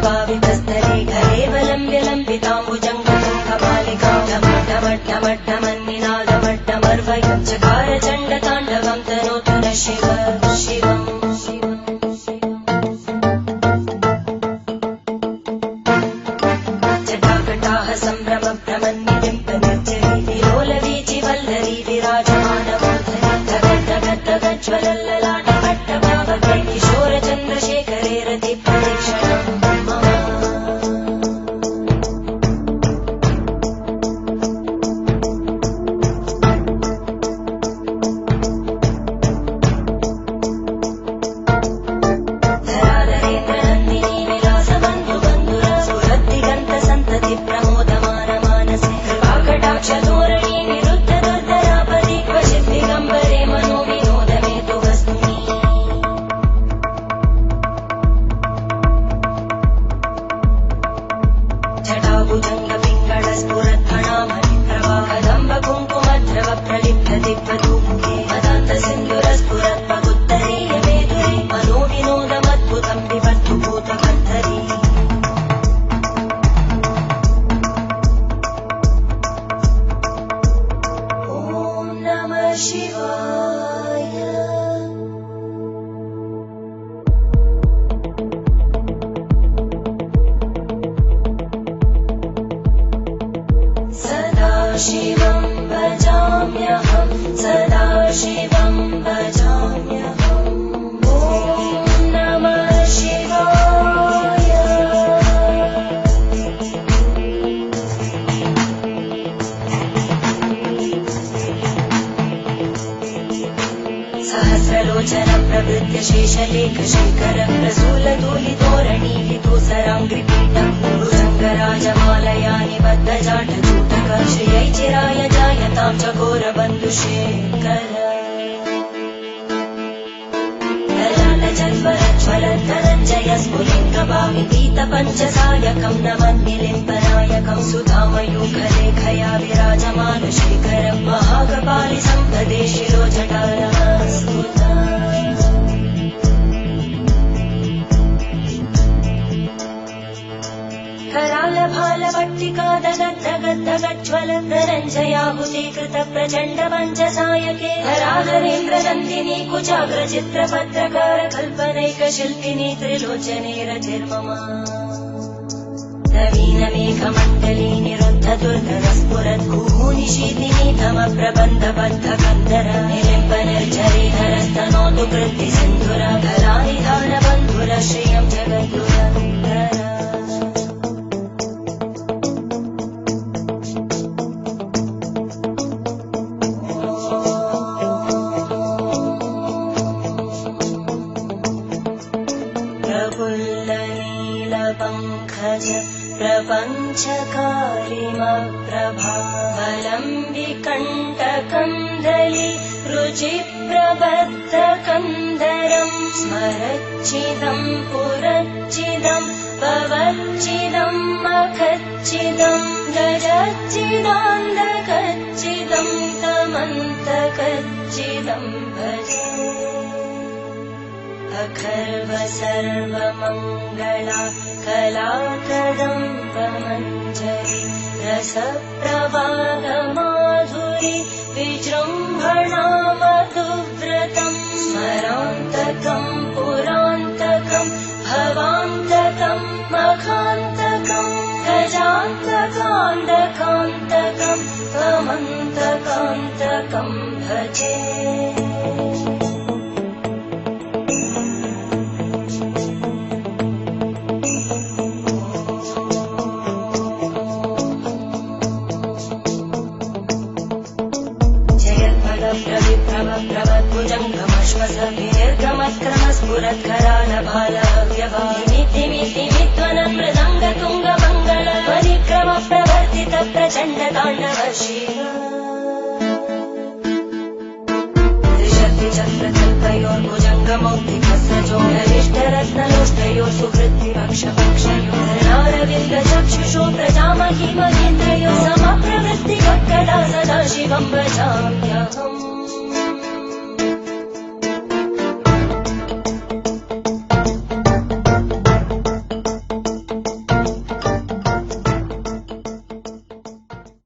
भावितस्थले कलेवलम्ब्य लम्बिताम्बुजङ्गतुङ्गमालिकां ढमड्ढमड्ढमड्ढमन्निनादमड्ढमर्वयं चकार चण्डताण्डवं तनोतु नः शिव शिवम् जटाकटाः सम्भ्रम भ्रमन्निलिम्पनिर्जरी विलोलवीचि वल्लरी विराजमानमूर्धनि धगद्धगद्धगज्ज्वलल्ललाटपट्टभावकै किशोरचन्द्रशेखरे रतिप्रदीक्षणम् मम धराधरेन्द्रनन्दिनी विलासबन्धुबन्धुर स्फुरद्दिगन्तसन्तति प्रमोदमानमानसे कृपाकटाक्षधोरणी निरुद्धदुर्धरापदि क्वचित् दिगम्बरे मनोविनोदमेतु वस्तुनि जटाभुजङ्गपिङ्गळस्फुरद्फणामणिप्रवाहदम्बकुङ्कुमद्रव प्रलिप्तदिग्वधूमुखे मदान्तसिन्धुरस्फुरत्पगुत्तरीयमेधुरी मनोविनोदमद्भुतं विवर्धु भूतकन्धरी ॐ नमः शिवाय सदाशिवं भजाम्यहं सदाशिवं भजाम्यहम् ॐ नमः शिवाय सहस्रलोचन प्रवृत्य शेषलेखशेखर प्रसूलधूलितोरणीलितोसराङ्घ्रिपीठं भुजङ्गराजमालया निबद्धजाटचूटक श्रियै चिराय जायतां चकोरबन्धुशेखर ललाटजन्वरज्वलद्धनञ्जय स्फुलिङ्गभाविपीतपञ्चसायकं नमन्निलिम्पनायकं सुधामयूखलेखया विराजमानशेखरं महाकपालि सम्पदे शिरोजटारस्तुता करालभालपट्टिका दगद्धगद्धगज्ज्वलद्धनञ्जयाहुतीकृत प्रचण्ड पञ्चसायके धराधरेन्द्रनन्दिनी कुचाग्रचित्रपत्रकार कल्पनैकशिल्पिनी त्रिलोचने रतिर्मम नवीनमेघमण्डली निरुद्धदुर्धरस्फुरद्गूनिशीतिनी तमप्रबन्धबद्धकन्धर निलिम्पनिर्झरीधरस्तनोतु कृत्तिसिन्धुर धरानिधानबन्धुर श्रियं जगद्गुरन्धर प्रफुल्लनीलपङ्कज प्रपञ्चकारिमप्रभावलम्बिकण्टकन्दली रुचिप्रबद्धकन्दरं स्मरच्चिदं पुरच्चिदं भवच्चिदं मखच्चिदं गजच्चिदान्धकच्चिदं तमन्तकच्चिदं भजे अखर्व सर्वमङ्गला कलाकदम्बमञ्जरी रसप्रवाहमाधुरी विजृम्भणामधुव्रतं स्मरान्तकं पुरान्तकं भवान्तकं मखान्तकं गजान्तकान्तकान्तकं त्वमन्तकान्तकं भजे प्रभद्भुजङ्गमश्वस विनिर्गमत्क्रमस्फुरत्करालभालव्यभामिमित्तिमित्तिमित्त्वनमृदङ्गतुङ्गमङ्गल परिक्रमप्रवर्तित प्रचण्डताण्डव शिव त्रिशक्तिचक्रकल्पयोर्भुजङ्गमौक्तिकस्रजोगरिष्ठरत्नलोष्टयोः सुहृद्विपक्षपक्षयोः धरणारविन्दचक्षुषो प्रजामहिमगेन्द्रयोः समप्रवृत्तिवक्कदा सदा शिवं भजाम्यहम्